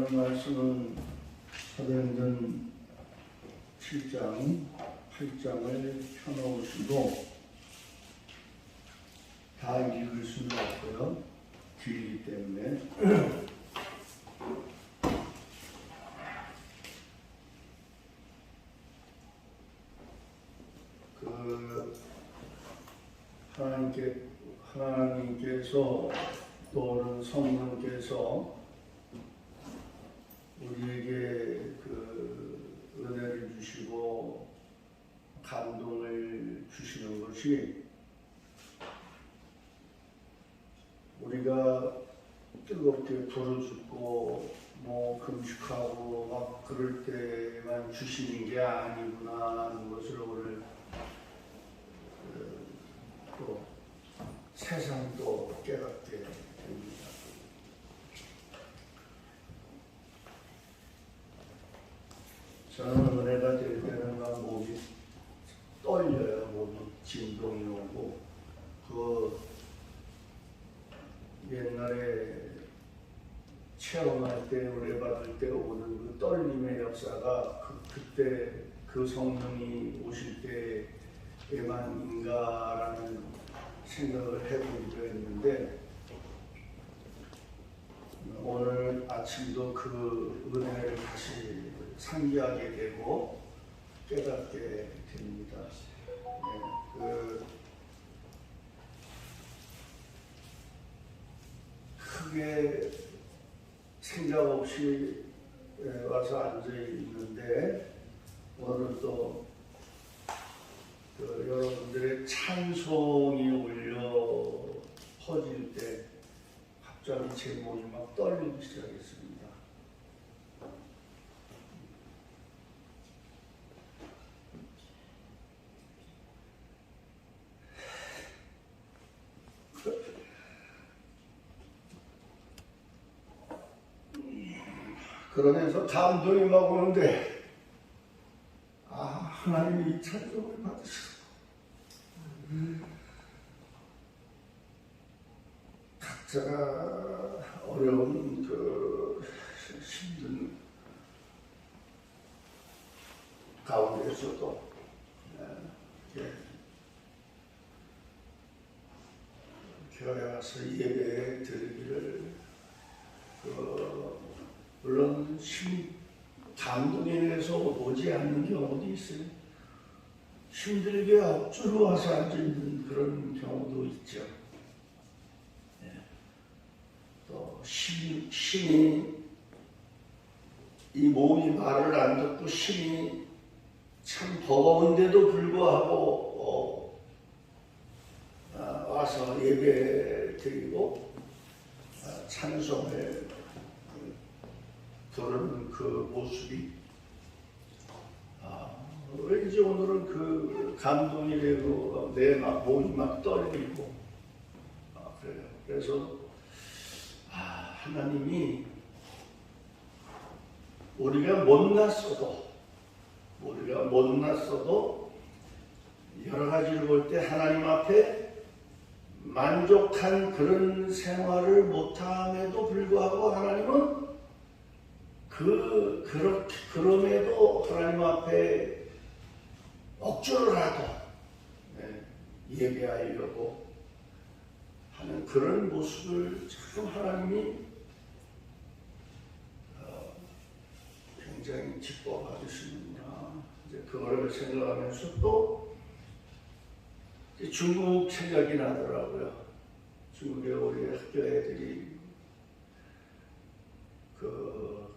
오늘 말씀은 사도행전 7장, 8장을 펴놓으시고 다 읽을 수는 없고요. 길기 때문에 하나님께서 또는 성령께서 우리에게 은혜를 주시고 감동을 주시는 것이 우리가 뜨겁게 부르짖고 금식하고 막 그럴 때만 주시는 게 아니구나 하는 것을 오늘 또 세상도 깨닫게 됩니다. 저는 은혜가 될 때는 막 몸이 떨려요. 몸이 진동이 오고 옛날에 체험할 때 은혜 받을 때 오는 그 떨림의 역사가 그때 그 성령이 오실 때에만인가라는 생각을 해보기도 했는데 오늘 아침도 그 은혜를 다시 상기하게 되고 깨닫게 됩니다. 크게 생각 없이 와서 앉아 있는데 오늘 또 여러분들의 찬송이 울려 퍼질 때 갑자기 제 몸이 막 떨리기 시작했습니다. 그러면서 감동이 막 오는데 하나님이 이 찬송을 받으시고 각자가 어려운 힘든 가운데서도 교회 와서 예배 드리기를 물론 감동에 의해서 오지 않는 경우도 있어요. 힘들게 억지로 와서 앉아있는 그런 경우도 있죠. 또 신이 이 몸이 말을 안 듣고 신이 참 버거운데도 불구하고 와서 예배 드리고 찬송을 그런 그 모습이 왠지 오늘은 그 감동이 되고 내 몸이 막 떨리고 그래요. 그래서 하나님이 우리가 못났어도 여러 가지를 볼 때 하나님 앞에 만족한 그런 생활을 못함에도 불구하고 하나님은 그럼에도 하나님 앞에 억지로라도 예배하려고 하는 그런 모습을 참 하나님이 굉장히 기뻐 받으시는구나. 이제 그거를 생각하면서 또 중국 생각이 나더라고요. 중국에 우리 학교 애들이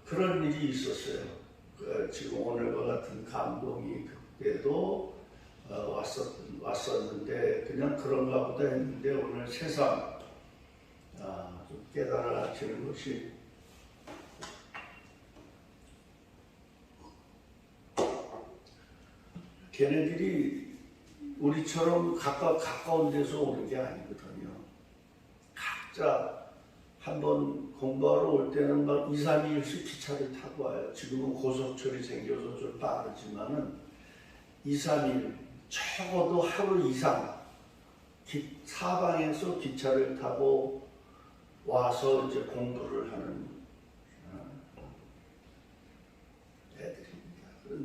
그런 일이 있었어요. 지금 오늘과 같은 감동이 그때도 왔었는데 그냥 그런가 보다 했는데 오늘 세상 좀 깨달아지는 것이 걔네들이 우리처럼 가까운 데서 오는 게 아니거든요. 각자 한번 공부하러 올 때는 막 2, 3일씩 기차를 타고 와요. 지금은 고속철이 생겨서 좀 빠르지만은 2, 3일, 적어도 하루 이상 사방에서 기차를 타고 와서 이제 공부를 하는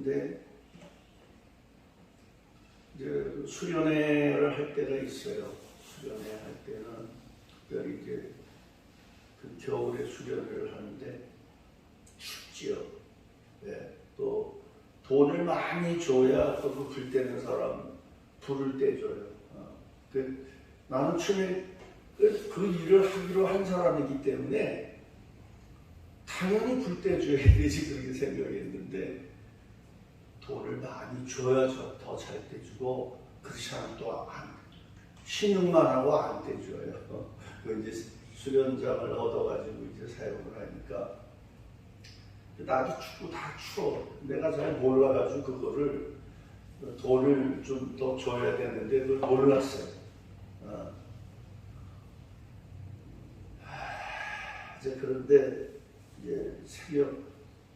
근데 이제 수련회를 할 때가 있어요. 수련회 할 때는 특별히 이제 그 겨울에 수련회를 하는데 춥지요. 네. 또 돈을 많이 줘야 또 그 불 떼는 사람 불을 떼줘요. 나는 처음에 그 일을 하기로 한 사람이기 때문에 당연히 불 떼줘야 되지 그렇게 생각했는데 돈을 많이 줘야 더 잘 떼주고 그렇지 않으면 또 신용만 하고 안 떼줘요. 이제 수련장을 얻어가지고 이제 사용을 하니까 나도 춥고 다 추워. 내가 잘 몰라가지고 그거를 돈을 좀 더 줘야 되는데 그걸 몰랐어요. 이제 그런데 이제 새벽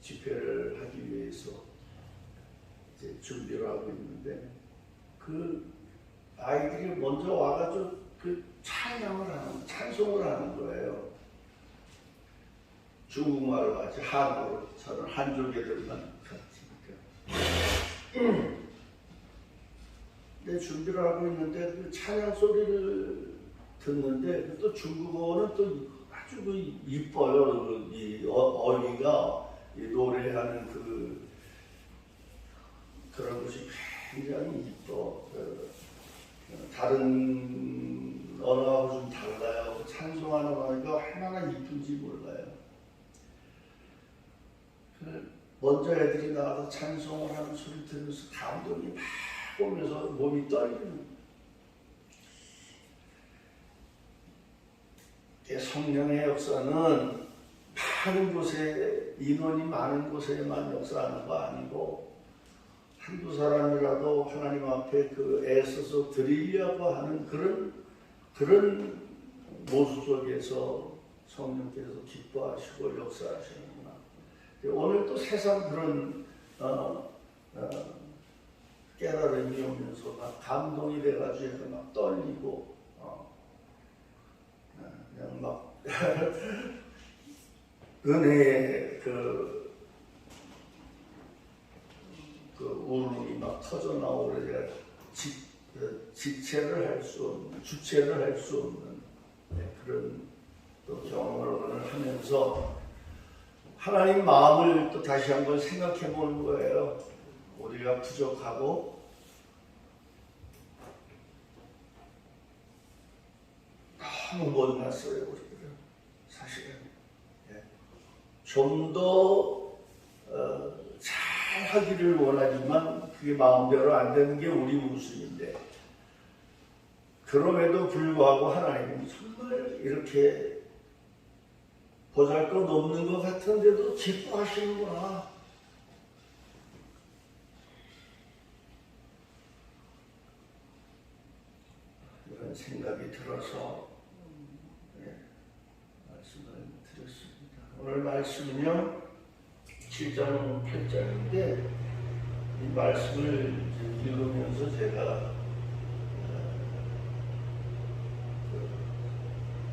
집회를 하기 위해서 이제 준비를 하고 있는데 그 아이들이 먼저 와가지고 그 찬송을 하는 거예요. 중국말로 하지 한국어로. 저는 한족 애들만 가르치니까. 근데 준비를 하고 있는데 그 찬양 소리를 듣는데 또 중국어는 또 아주 이뻐요. 이 어휘가 이 노래하는 그런 것이 굉장히 이뻐. 다른 언어하고 좀 달라요. 찬송하는 어휘가 얼마나 이쁜지 몰라요. 먼저 애들이 나와서 찬송을 하는 소리 들으면서 감동이 막 오면서 몸이 떨리는. 성령의 역사는 많은 곳에 인원이 많은 곳에만 역사하는 거 아니고 한두 사람이라도 하나님 앞에 애써서 드리려고 하는 그런 모습 속에서 성령께서 기뻐하시고 역사하시는구나. 오늘 또 세상 그런 깨달음이 오면서 막 감동이 돼가지고 막 떨리고 그냥 막 은혜의 그 울음이 막 터져 나오고 제가 주체를 할 수 없는 그런 또 경험을 하면서 하나님 마음을 또 다시 한번 생각해 보는 거예요. 우리가 부족하고 너무 못났어요. 우리들은 사실은 좀 더 잘 하기를 원하지만 그게 마음대로 안 되는 게 우리 모습인데 그럼에도 불구하고 하나님은 정말 이렇게 보잘것없는 것 같은데도 기뻐하시는구나. 이런 생각이 들어서 말씀을 드렸습니다. 오늘 말씀은요 7장 8장인데 이 말씀을 읽으면서 제가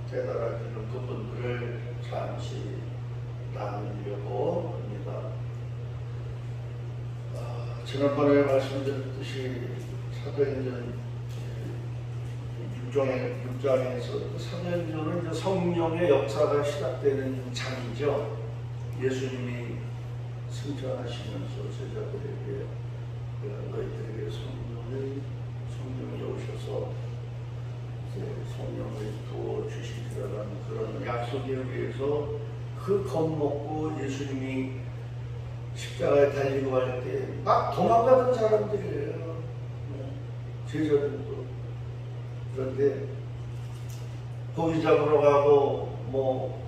깨달아지는 부분들을 잠시 나누려고 합니다. 지난번에 말씀드렸듯이 사도행전 6장에서 사도행전은 성령의 역사가 시작되는 장이죠. 예수님이 승천하시면서 제자들에게 너희들에게 성령이 오셔서 이제 성령을 부어 주시리라는 그런 약속에 의해서 그 겁먹고 예수님이 십자가에 달리고 할 때 막 도망가던 사람들이에요. 제자들도. 그런데 고기 잡으러 가고 뭐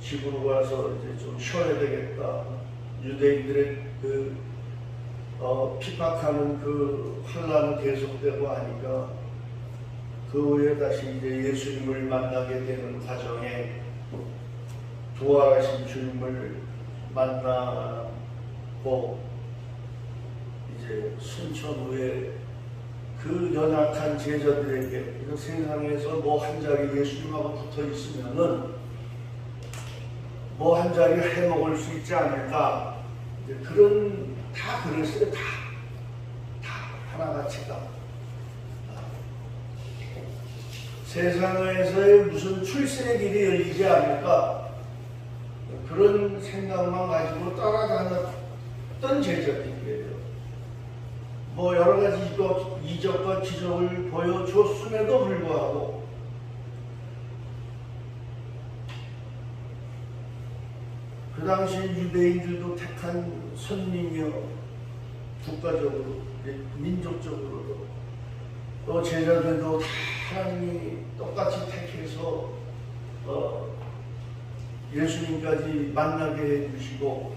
집으로 가서 이제 좀 쉬어야 되겠다. 유대인들의 핍박하는 환란은 계속되고 하니까 그 후에 다시 이제 예수님을 만나게 되는 과정에 부활하신 주님을 만나고 이제 순천 후에 그 연약한 제자들에게 세상에서 뭐 한 자리 예수님하고 붙어 있으면은 뭐 한 자리 해먹을 수 있지 않을까 이제 그런 다 그랬어요. 다 하나같이 다. 세상에서의 무슨 출세의 길이 열리지 않을까 그런 생각만 가지고 따라다녔던 제자들이에요. 뭐 여러 가지 이적과 기적을 보여줬음에도 불구하고 그 당시 유대인들도 택한 손님이요, 국가적으로, 민족적으로도, 또 제자들도 다 하나님이 똑같이 택해서 예수님까지 만나게 해주시고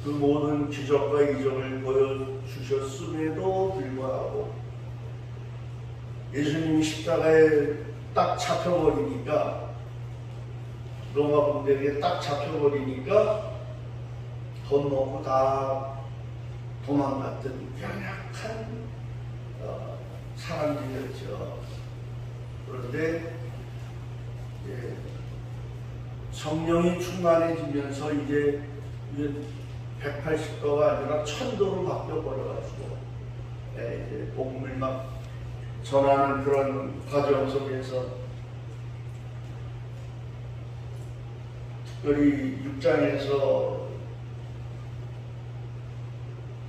그 모든 기적과 이적을 보여주셨음에도 불구하고 예수님이 십자가에 딱 잡혀버리니까, 로마 군대에게 딱 잡혀버리니까 겁먹고 다 도망갔던 연약한 사람들이었죠. 그런데 성령이 충만해지면서 이제 180도가 아니라 1000도로 바뀌어버려가지고 이제 복음을 막 전하는 그런 과정 속에서 특별히 6장에서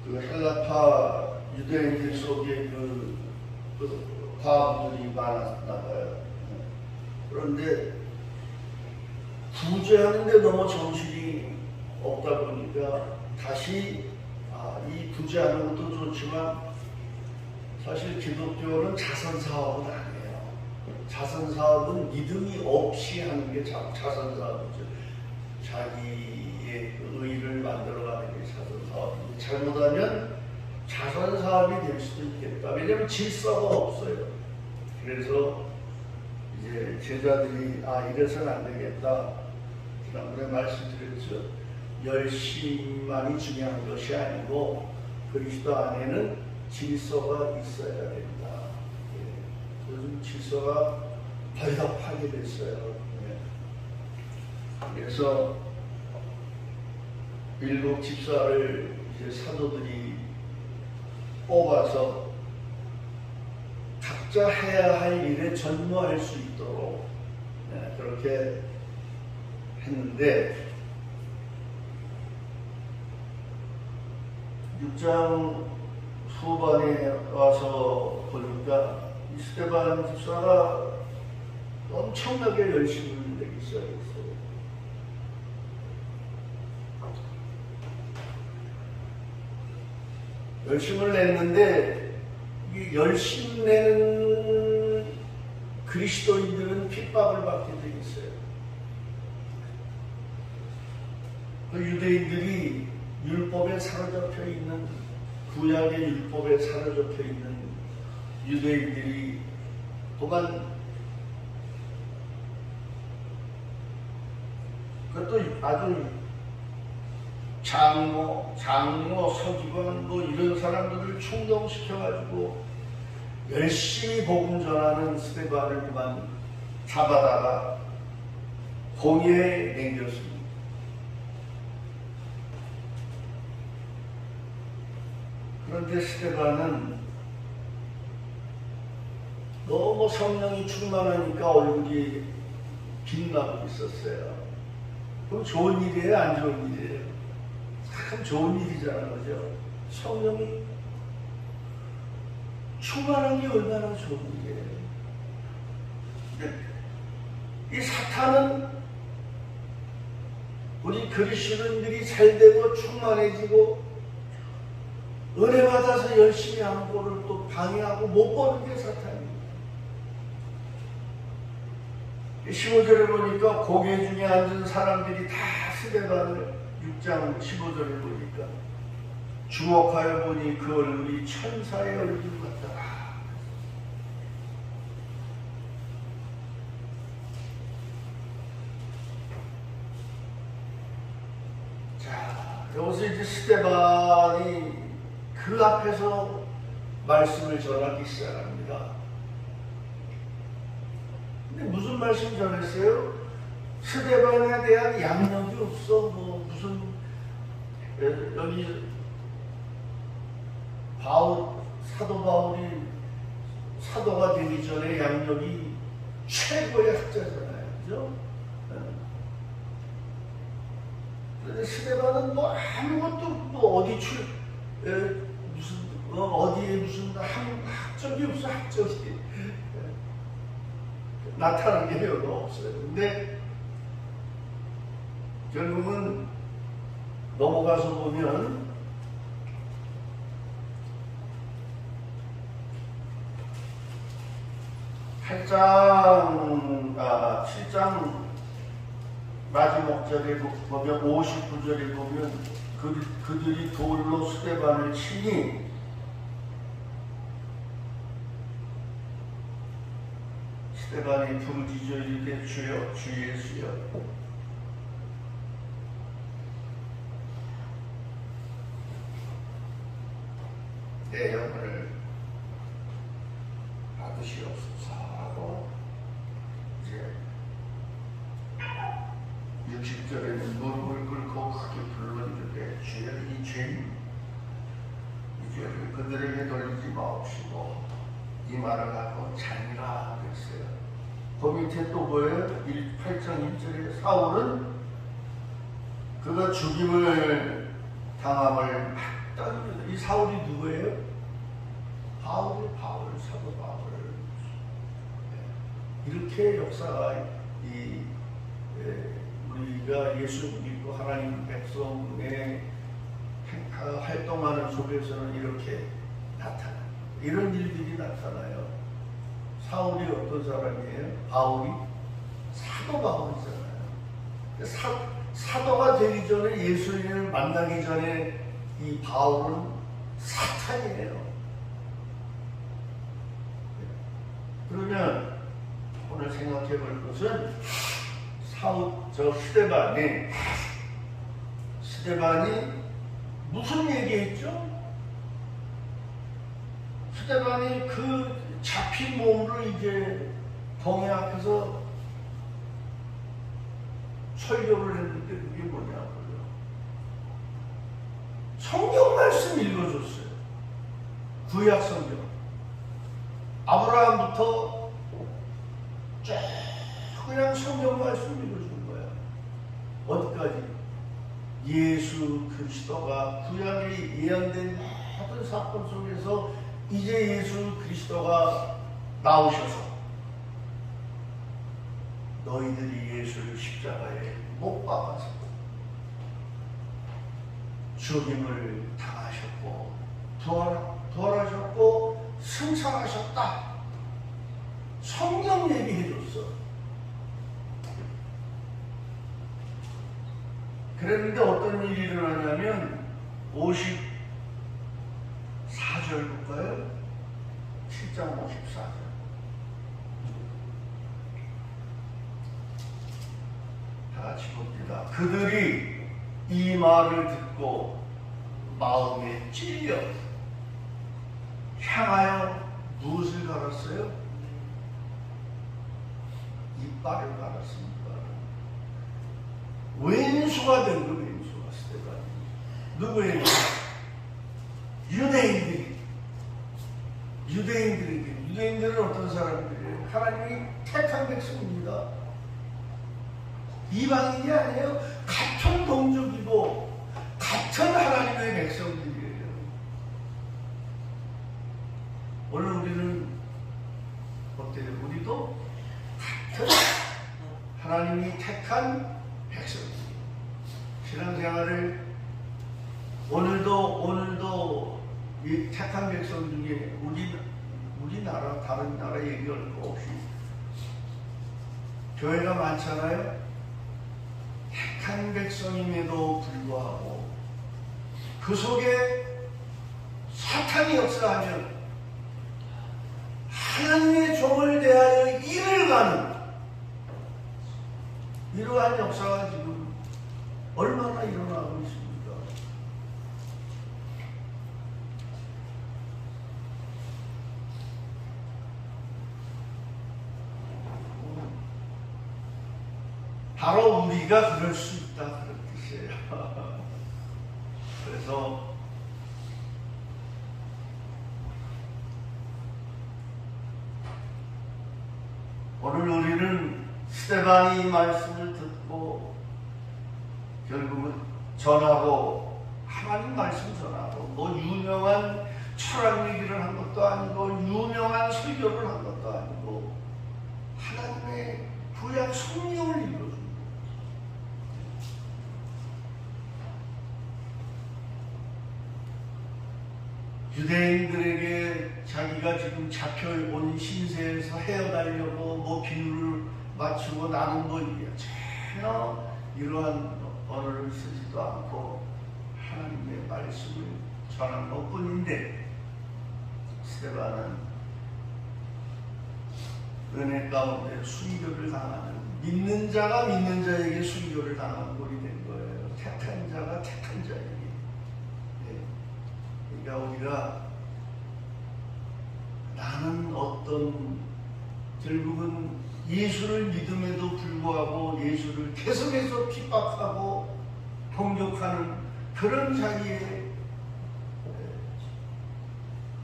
그 헬라파 유대인들 속에 그 과부들이 많았나 봐요. 그런데 구제하는데 너무 정신이 없다 보니까 다시 이 구제하는 것도 좋지만 사실 기독교는 자선사업은 아니에요. 자선사업은 믿음이 없이 하는 게 자선사업이죠. 자기의 그 의를 만들어가는 게 자선사업인데 잘못하면 자선사업이 될 수도 있겠다. 왜냐하면 질서가 없어요. 그래서 이제 제자들이 이래서는 안 되겠다. 지난번에 말씀드렸죠. 열심만이 중요한 것이 아니고 그리스도 안에는 질서가 있어야 된다. 요즘 질서가 거의 다 파괴됐어요. 그래서 일곱 집사를 이제 사도들이 뽑아서 각자 해야 할 일에 전무할 수 있도록 그렇게 했는데 6장 후반에 와서 보니까 이 스데반 집사가 엄청나게 열심히 내기 시작했어요. 열심을 냈는데 이 열심 내는 그리스도인들은 핍박을 받게 돼 있어요. 그 유대인들이 율법에 사로잡혀 있는, 구약의 율법에 사로잡혀 있는 유대인들이 또한 그것도 아주 장로, 서기관 이런 사람들을 충동시켜가지고 열심히 복음 전하는 스데반을 그만 잡아다가 공회에 남겼습니다. 그런데 스데반은 너무 성령이 충만하니까 얼굴이 빛나고 있었어요. 그럼 좋은 일이에요? 안 좋은 일이에요? 참 좋은 일이잖아요. 그죠? 성령이 충만한 게 얼마나 좋은 일이에요. 이 사탄은 우리 그리스도인들이 잘되고 충만해지고 은혜 받아서 열심히 하는 거를 또 방해하고 못 보는 게 사탄입니다. 15절에 보니까 고개 중에 앉은 사람들이 다 스데반을 6장 15절에 보니까 주목하여 보니 그 얼굴이 천사의 얼굴 같더라. 자, 여기서 이제 스데반이 그 앞에서 말씀을 전하기 시작합니다. 근데 무슨 말씀 전했어요? 스데반에 대한 양력이 없어. 무슨 여기 사도 바울이 사도가 되기 전에 양력이 최고의 학자잖아요. 그죠? 그런데 스데반은 뭐 아무것도 뭐 어디에 무슨 학적이 없어. 학적이 나타난 게 별로 없어요. 근데 결국은 넘어가서 보면 7장 마지막 절에 보면 59절에 보면 그들이 돌로 스데반을 치니 스데반이 부르짖어 이르되 주여 주 예수여 내 영혼을 받으시옵소서 하고 이제 60절에는 무릎을 꿇고 크게 불렀는데 주여 이 죄인 이 죄를 그들에게 돌리지 마옵시고 이 말을 하고 잔이라 그랬어요. 그 밑에 또 뭐예요? 8장 1절에 사울은 그가 죽임을 당함을 막다릅니다. 이 사울이 누구예요? 바울, 사도 바울. 이렇게 역사가 우리가 예수 믿고 하나님 백성의 활동하는 속에서는 이렇게 나타나요. 이런 일들이 나타나요. 사울이 어떤 사람이에요? 바울이 사도 바울이잖아요. 사도가 되기 전에 예수님을 만나기 전에 이 바울은 사탄이에요. 그러면 오늘 생각해 볼 것은 스데반이 무슨 얘기했죠? 스데반이 그 잡힌 몸으로 이제 동해 앞에서 설교를 했는데 그게 뭐냐고요? 성경 말씀 읽어줬어요. 구약 성경. 아브라함부터 쭉 그냥 성경 말씀 읽어준 거야. 어디까지? 예수 그리스도가 구약에 예언된 모든 사건 속에서 이제 예수 그리스도가 나오셔서 너희들이 예수를 십자가에 못 박아서 죽임을 당하셨고 부활하셨고 승천하셨다. 성경 얘기해줬어. 그랬는데 어떤 일이 일어나냐면 54절 볼까요? 7장 54절. 다 같이 봅니다. 그들이 이 말을 듣고 마음에 찔려 향하여 무엇을 갈았어요? 이빨을 갈았습니다. 왼수가 된 거, 왼수가 스데반이. 누구예요? 유대인들은 어떤 사람들이에요? 하나님이 택한 백성입니다. 이방인이 아니에요. 같은 동족이고 같은 하나님의 백성들이에요. 오늘 우리는 어때요? 우리도 같은 하나님이 택한 백성입니다. 신앙생활을 오늘도 이 택한 백성 중에 우리나라 다른 나라 얘기할 거 없이 교회가 많잖아요. 택한 백성임에도 불구하고 그 속에 사탄이 역사하면 하나님의 종을 대하여 일을 가는 이러한 역사가 지금 얼마나 일어나고 있습니까? 바로 우리가 그럴 수 있다 그런 뜻이에요. 스데반이 이 말씀을 듣고 결국은 전하고, 하나님 말씀 전하고, 뭐 유명한 철학 얘기를 한 것도 아니고 유명한 설교를 한 것도 아니고 하나님의 구약 성령을 이루어준 거예요. 유대인들에게 자기가 지금 잡혀온 신세에서 헤어나려고 뭐 비유를 맞추고 나눈 거 전혀 이러한 언어를 쓰지도 않고 하나님의 말씀을 전한 것 뿐인데, 스데반은 은혜 가운데 순교를 당하는, 믿는 자가 믿는 자에게 순교를 당한 꼴이 된 거예요. 택한 자가 택한 자에게. 그러니까 우리가 나는 어떤, 결국은 예수를 믿음에도 불구하고 예수를 계속해서 핍박하고 공격하는 그런 자리에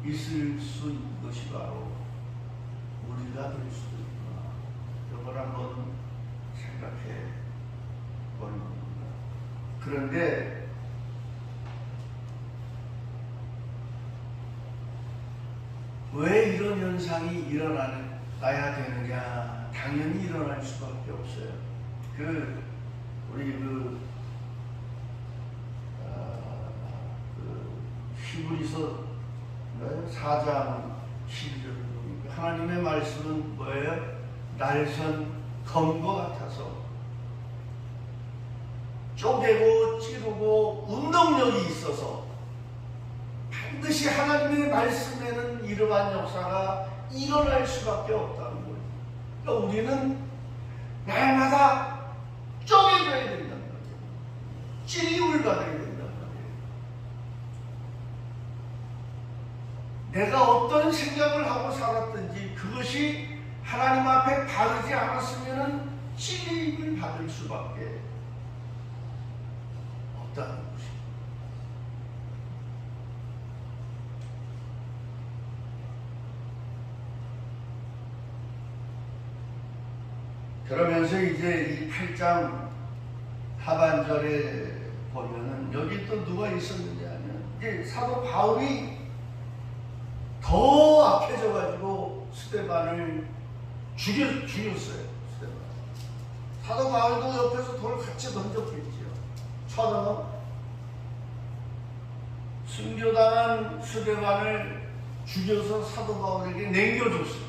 있을 수 있는 것이 바로 우리가 될 수도 있구나. 이걸 한번 생각해 보는 겁니다. 그런데 왜 이런 현상이 일어나야 되느냐? 당연히 일어날 수밖에 없어요. 우리 히브리서 4장 12절, 하나님의 말씀은 뭐예요? 날선 검과 같아서 쪼개고 찌르고 운동력이 있어서 반드시 하나님의 말씀에는 이러한 역사가 일어날 수밖에 없다는 거예요. 그러니까 우리는 날마다 쪼개져야 된다는 거예요. 찔림을 받아야 된다는 거예요. 내가 어떤 생각을 하고 살았든지 그것이 하나님 앞에 바르지 않았으면 찔림을 받을 수밖에 없다는 것입니다. 그러면서 이제 이 8장 하반절에 보면은 여기 또 누가 있었느냐 하면 이제 사도 바울이 더 악해져가지고 스데반을 죽였어요. 스데반. 사도 바울도 옆에서 돌을 같이 던졌겠지요. 쳐다가 순교당한 스데반을 죽여서 사도 바울에게 남겨줬어요.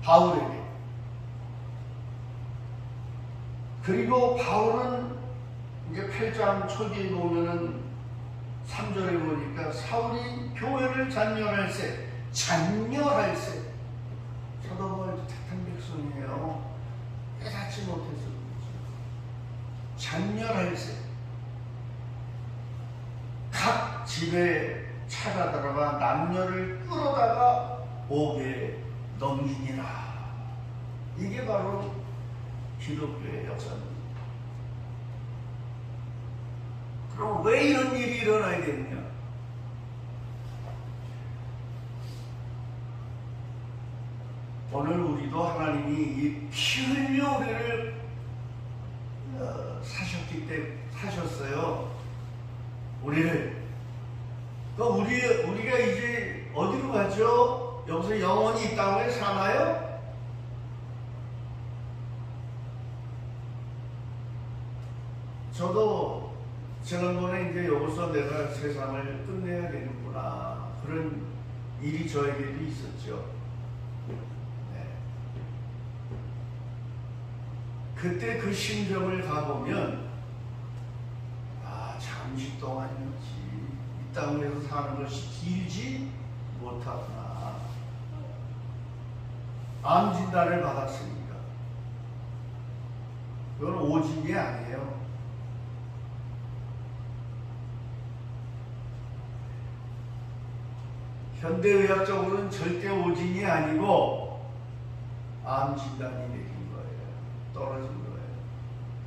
바울에게. 그리고 바울은 이제 8장 초기에 보면은 3절에 보니까 사울이 교회를 잔멸할세. 사도 바울도 택한 백성이에요. 깨닫지 못해서 그렇지. 잔멸할세. 각 집에 찾아들어가 남녀를 끌어다가 옥에 넘기니라. 이게 바로 기독교의 역사입니다. 그럼 왜 이런 일이 일어나야 되느냐? 오늘 우리도 하나님이 이 피 흘려 우리를 사셨어요. 우리를. 우리가 이제 어디로 가죠? 여기서 영원히 이 땅에 사나요? 저도 지난번에 이제 여기서 내가 세상을 끝내야 되는구나, 그런 일이 저에게도 있었죠. 네. 그때 그 심정을 가보면 잠시 동안이었지, 이 땅에서 사는 것이 길지 못하구나. 암 진단을 받았으니까. 그건 오진이 아니에요. 현대의학적으로는 절대 오진이 아니고 암 진단이 내린 거예요. 떨어진 거예요.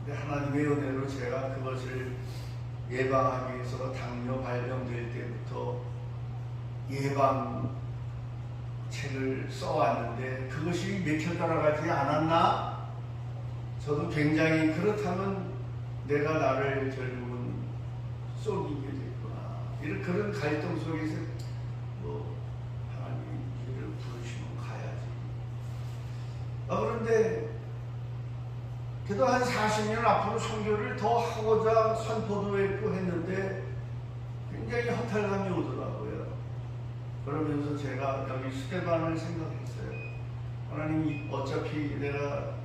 근데 하나님의 은혜로 제가 그것을 예방하기 위해서 당뇨 발병될 때부터 예방책을 써왔는데 그것이 맥혀 들어가지 않았나? 저도 굉장히 그렇다면 내가 나를 결국은 쏘기게 됐구나. 이런 그런 갈등 속에서 하나님이 우리를 부르시면 가야지. 그런데 그래도 한 40년 앞으로 선교를 더 하고자 선포도 했고 했는데 굉장히 허탈감이 오더라고요. 그러면서 제가 여기 스데반을 생각했어요. 하나님이 어차피 내가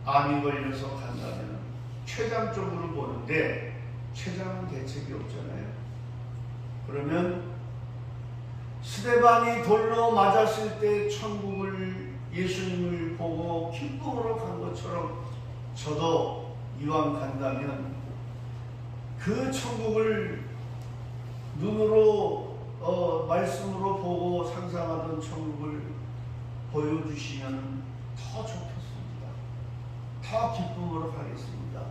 암이 걸려서 간다면 췌장 쪽으로 보는데 췌장은 대책이 없잖아요. 그러면 스데반이 돌로 맞았을 때 천국을 예수님을 보고 기쁨으로 간 것처럼 저도 이왕 간다면 그 천국을 눈으로 말씀으로 보고 상상하던 천국을 보여주시면 더 좋겠습니다. 더 기쁨으로 가겠습니다.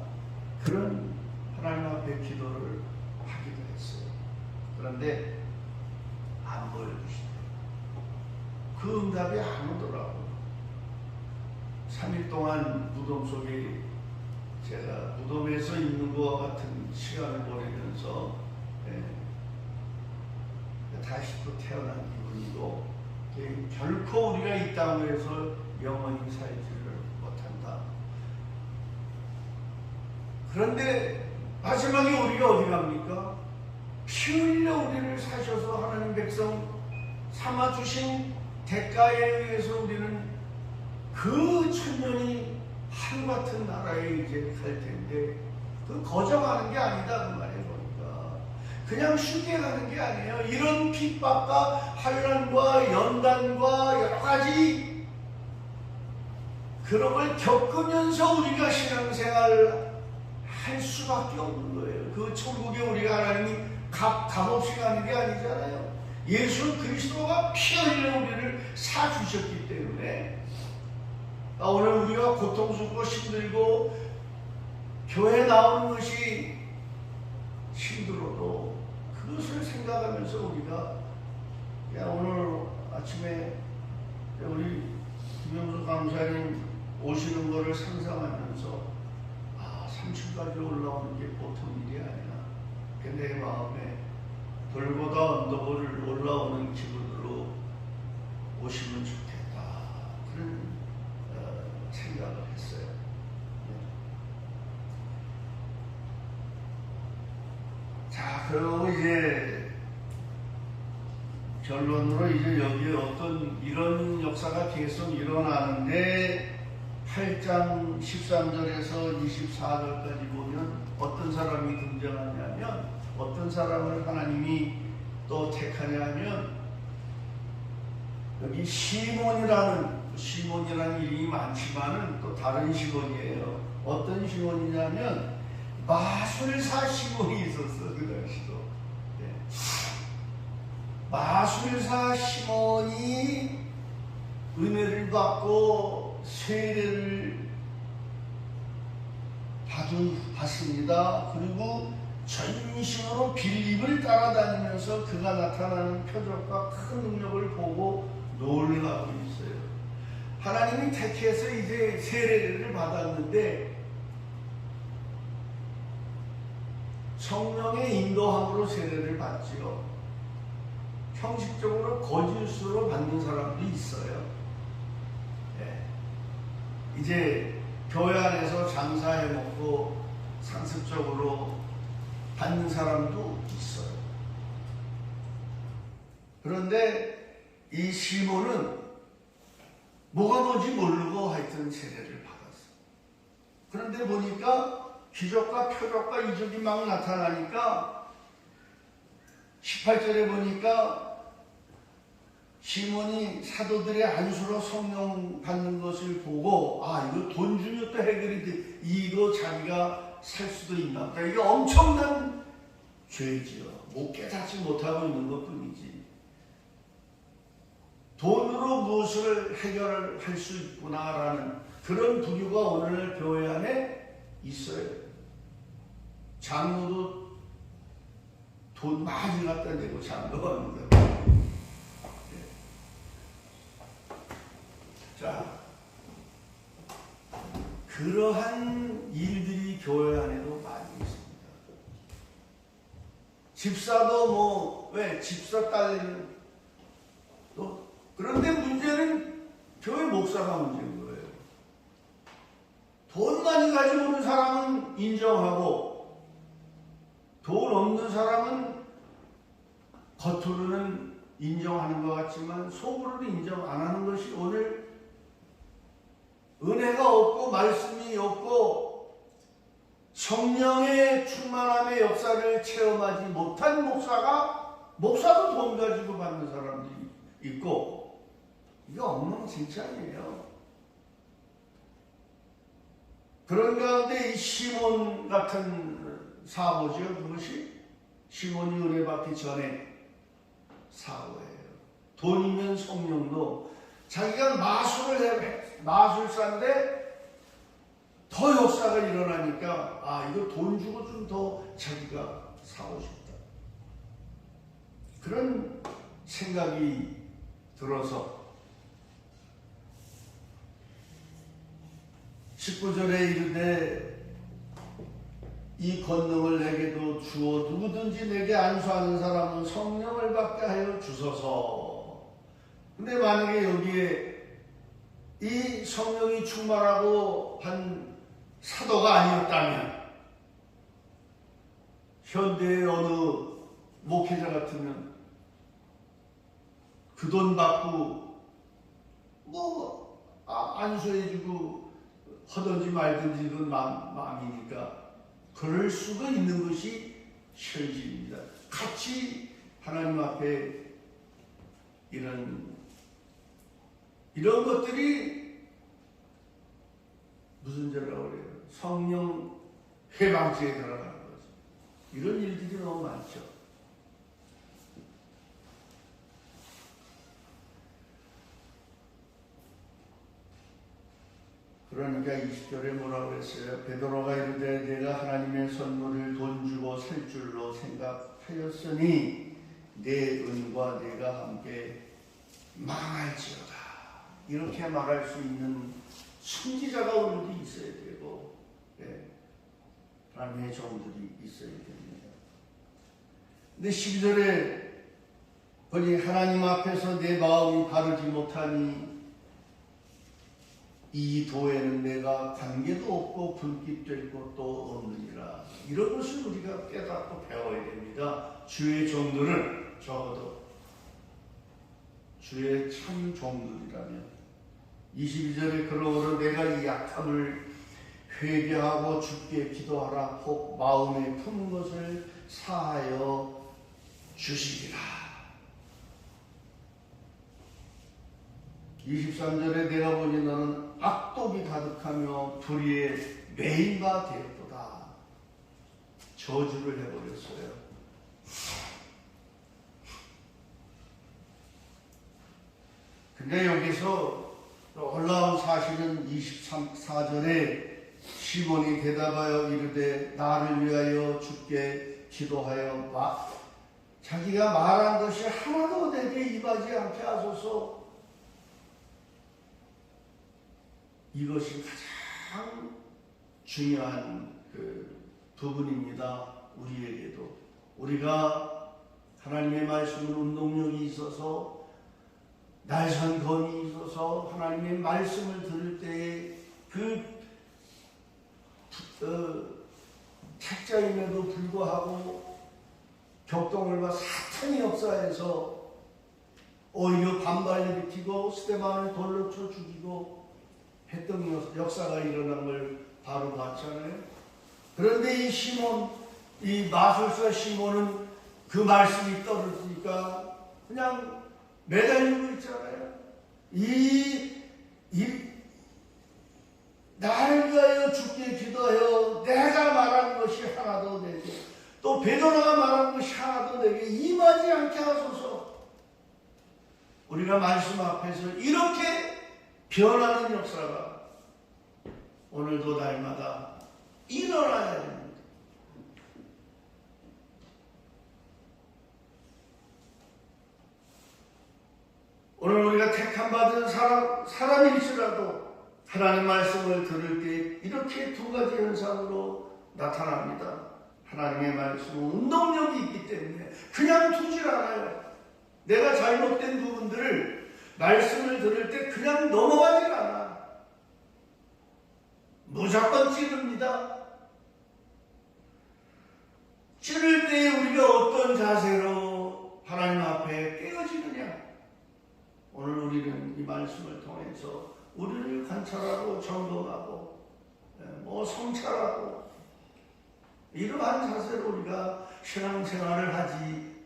그런 하나님 앞에 기도를 하기도 했어요. 그런데 안 보여주시더라고요. 그 응답이 안 오더라고요. 3일 동안 무덤 속에 제가 무덤에서 있는 것과 같은 시간을 보내면서 다시 또 태어난 기분이고 결코 우리가 이 땅에서 영원히 살지를 못한다. 그런데 마지막에 우리가 어디 갑니까? 피 흘려 우리를 사셔서 하나님 백성 삼아주신 대가에 의해서 우리는 그 천년이 하루같은 나라에 이제 갈 텐데 그 거저가는 게 아니다 그 말이에요. 보니까 그냥 쉽게 가는 게 아니에요. 이런 핍박과 환난과 연단과 여러 가지 그런 걸 겪으면서 우리가 신앙생활을 할 수밖에 없는 거예요. 그 천국에 우리가 하나님이 값없이 가는 게 아니잖아요. 예수 그리스도가 피 흘려 우리를 사주셨기 때문에 오늘 우리가 고통스럽고 힘들고 교회 나오는 것이 힘들어도 그것을 생각하면서 우리가 오늘 아침에 우리 김영수 강사님 오시는 것을 상상하면서 3층까지 올라오는 게 보통 일이 아니야. 내 마음에 돌보다 언덕을 올라오는 기분으로 오시면 좋겠다. 그런 생각을 했어요. 자, 그리고 이제 결론으로 이제 여기에 어떤 이런 역사가 계속 일어나는데 8장 13절에서 24절까지 보면 어떤 사람이 등장하냐면 어떤 사람을 하나님이 또 택하냐면 여기 시몬이라는 이름이 많지만은 또 다른 시몬이에요. 어떤 시몬이냐면 마술사 시몬이 있었어. 그 당시도. 마술사 시몬이 은혜를 받고 세례를 받습니다. 그리고 전심으로 빌립을 따라다니면서 그가 나타나는 표적과 큰 능력을 보고 놀라고 있어요. 하나님이 택해서 이제 세례를 받았는데 성령의 인도함으로 세례를 받지요. 형식적으로 거짓으로 받는 사람도 있어요. 이제 교회 안에서 장사해 먹고 상습적으로 받는 사람도 있어요. 그런데 이 시몬은 뭐가 뭔지 모르고 하여튼 세례를 받았어. 그런데 보니까 기적과 표적과 이적이 막 나타나니까 18절에 보니까 시몬이 사도들의 안수로 성령 받는 것을 보고 이거 돈 주면 또 해결이 돼. 이거 자기가 살 수도 있나 보다. 이게 엄청난 죄지요. 못 깨닫지 못하고 있는 것 뿐이지. 돈으로 무엇을 해결할 수 있구나라는 그런 부류가 오늘 교회 안에 있어요. 장로도 돈 많이 갖다 내고 장로하는 거예요. 자, 그러한 일들이 교회 안에도 많이 있습니다. 집사도 왜 집사 딸 또 그런데 문제는 교회 목사가 문제인 거예요. 돈 많이 가지고 오는 사람은 인정하고 돈 없는 사람은 겉으로는 인정하는 것 같지만 속으로는 인정 안 하는 것이 오늘 은혜가 없고 말씀이 없고 성령의 충만함의 역사를 체험하지 못한 목사도 돈 가지고 받는 사람들이 있고 이게 엉망진창이에요. 그런 가운데 이 시몬 같은 사고죠. 그것이 시몬이 은혜 받기 전에 사고예요. 돈이면 성령도 자기가 마술사인데 더 역사가 일어나니까 이거 돈 주고 좀 더 자기가 사고 싶다. 그런 생각이 들어서 19절에 이르되 이 권능을 내게도 주어 누구든지 내게 안수하는 사람은 성령을 받게 하여 주소서. 근데 만약에 여기에 이 성령이 충만하고 한 사도가 아니었다면 현대의 어느 목회자 같으면 그 돈 받고 안수해주고 하든지 말든지 그건 마음이니까 그럴 수도 있는 것이 현실입니다. 같이 하나님 앞에 이런 것들이 무슨 죄라고 그래요? 성령 해방죄에 들어가는 거죠. 이런 일들이 너무 많죠. 그러니까 20절에 뭐라고 했어요? 베드로가 이르되 내가 하나님의 선물을 돈 주고 살 줄로 생각하였으니 내 은과 내가 함께 망할지어다. 이렇게 말할 수 있는 순지자가 오늘도 있어야 되고 하나님의 종들이 있어야 됩니다. 근데 12절에 보니 하나님 앞에서 내 마음이 바르지 못하니 이 도에는 내가 관계도 없고 불빛 될 것도 없느니라. 이런 것을 우리가 깨닫고 배워야 됩니다. 주의 종들은 적어도 주의 참 종들이라면 22절에 그러므로 내가 이 약함을 회개하고 주께 기도하라. 혹 마음에 품은 것을 사하여 주시리라. 23절에 내가 보니 너는 악독이 가득하며 불의에 매인 바 되었도다. 저주를 해버렸어요. 근데 여기서 놀라운 사실은 24절에 시몬이 대답하여 이르되 나를 위하여 주께 기도하여 자기가 말한 것이 하나도 내게 임하지 않게 하소서. 이것이 가장 중요한 부분입니다. 우리에게도 우리가 하나님의 말씀을 운동력이 있어서 날선건이 있어서 하나님의 말씀을 들을 때에 책자임에도 불구하고 격동을 사탄이 역사해서 오히려 반발을 일으키고 스데반을 돌로 쳐 죽이고 했던 역사가 일어난 걸 바로 봤잖아요. 그런데 이 마술사 시몬은 그 말씀이 떨어지니까 그냥 매달리고 있잖아요. 나를 위하여 주께 기도하여 내가 말한 것이 하나도 내게 또 베드로가 말한 것이 하나도 내게 임하지 않게 하소서. 우리가 말씀 앞에서 이렇게 변하는 역사가 오늘도 날마다 일어나야 됩니다. 오늘 우리가 택함 받은 사람일지라도 하나님 말씀을 들을 때 이렇게 두 가지 현상으로 나타납니다. 하나님의 말씀은 운동력이 있기 때문에 그냥 두질 않아요. 내가 잘못된 부분들을 말씀을 들을 때 그냥 넘어가질 않아. 무조건 찌릅니다. 찌를 때 우리가 어떤 자세로 하나님 앞에 깨어지느냐. 오늘 우리는 이 말씀을 통해서 우리를 관찰하고 점검하고 성찰하고 이러한 자세로 우리가 신앙생활을 하지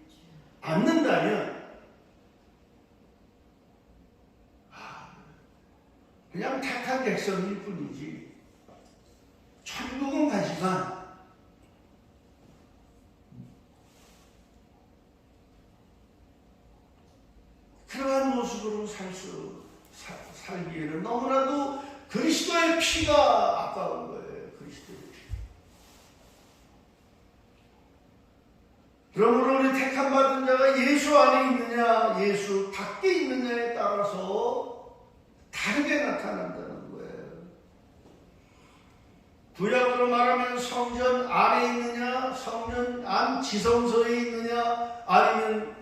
않는다면 그냥 택한 백성일 뿐이지 천국은 가지만 그러한 모습으로 살기에는 너무나도 그리스도의 피가 아까운 거예요. 그리스도의 피. 그러므로 우리 택함 받은 자가 예수 안에 있느냐 예수 밖에 있느냐에 따라서 다르게 나타난다는 거예요. 구약으로 말하면 성전 안에 있느냐 성전 안 지성소에 있느냐 아니면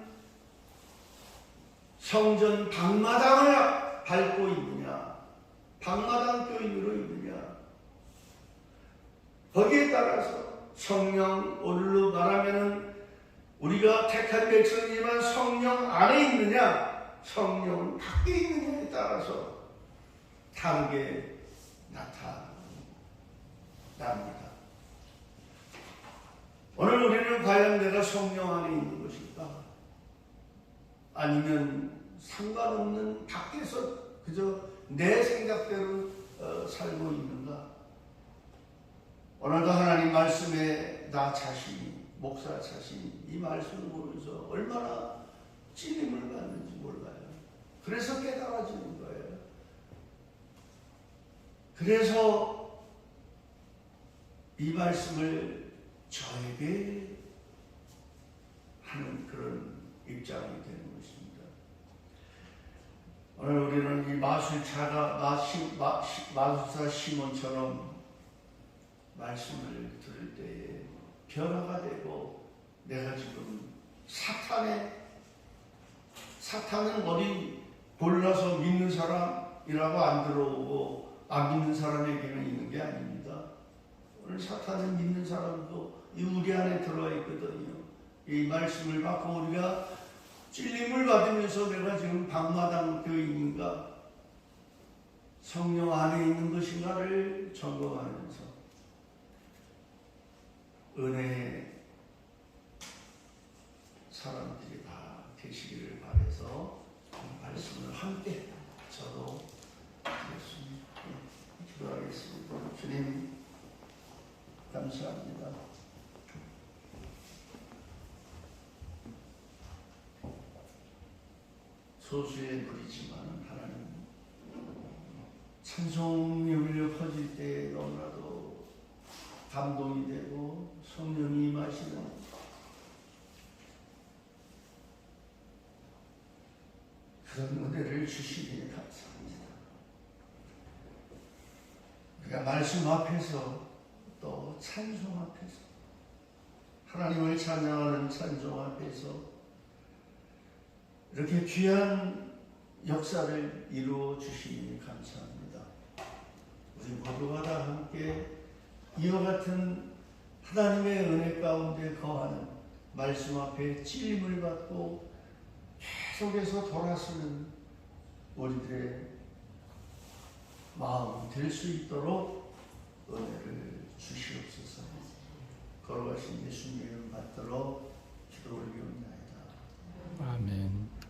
성전 방마당을 밟고 있느냐 방마당 교인으로 있느냐 거기에 따라서 성령 오늘로 말하면 우리가 택한 백성이지만 성령 안에 있느냐 성령 밖에 있느냐에 따라서 다르게 나타납니다. 오늘 우리는 과연 내가 성령 안에 있는 것일까? 아니면 상관없는 밖에서 그저 내 생각대로 살고 있는가? 오늘도 하나님 말씀에 나 자신이 목사 자신이 이 말씀을 보면서 얼마나 찔림을 받는지 몰라요. 그래서 깨달아지는 거예요. 그래서 이 말씀을 저에게 하는 그런 입장이 되는 것입니다. 오늘 우리는 이 마술사 시몬처럼 말씀을 들을 때에 변화가 되고 내가 지금 사탄은 어디 골라서 믿는 사람이라고 안 들어오고 안 믿는 사람에게는 있는 게 아닙니다. 오늘 사탄은 믿는 사람도 이 우리 안에 들어와 있거든요. 이 말씀을 받고 우리가 찔림을 받으면서 내가 지금 방마당 교인인가 성령 안에 있는 것인가를 점검하면서 은혜의 사람들이 다 되시기를 바라서 말씀을 함께 저도 드렸습니다. 기도하겠습니다. 주님 감사합니다. 소수의 무리지만 하나님 찬송이 울려 퍼질 때 너무나도 감동이 되고 성령이 임하시는 그런 은혜를 주시기에 감사합니다. 우리가 말씀 앞에서 또 찬송 앞에서 하나님을 찬양하는 찬송 앞에서 이렇게 귀한 역사를 이루어 주시니 감사합니다. 우리 모두가 다 함께 이와 같은 하나님의 은혜 가운데 거하는 말씀 앞에 찔림을 받고 계속해서 돌아서는 우리들의 마음 될 수 있도록 은혜를 주시옵소서. 걸어가신 예수님 이름 받들어 기도 올리옵나이다. 아멘.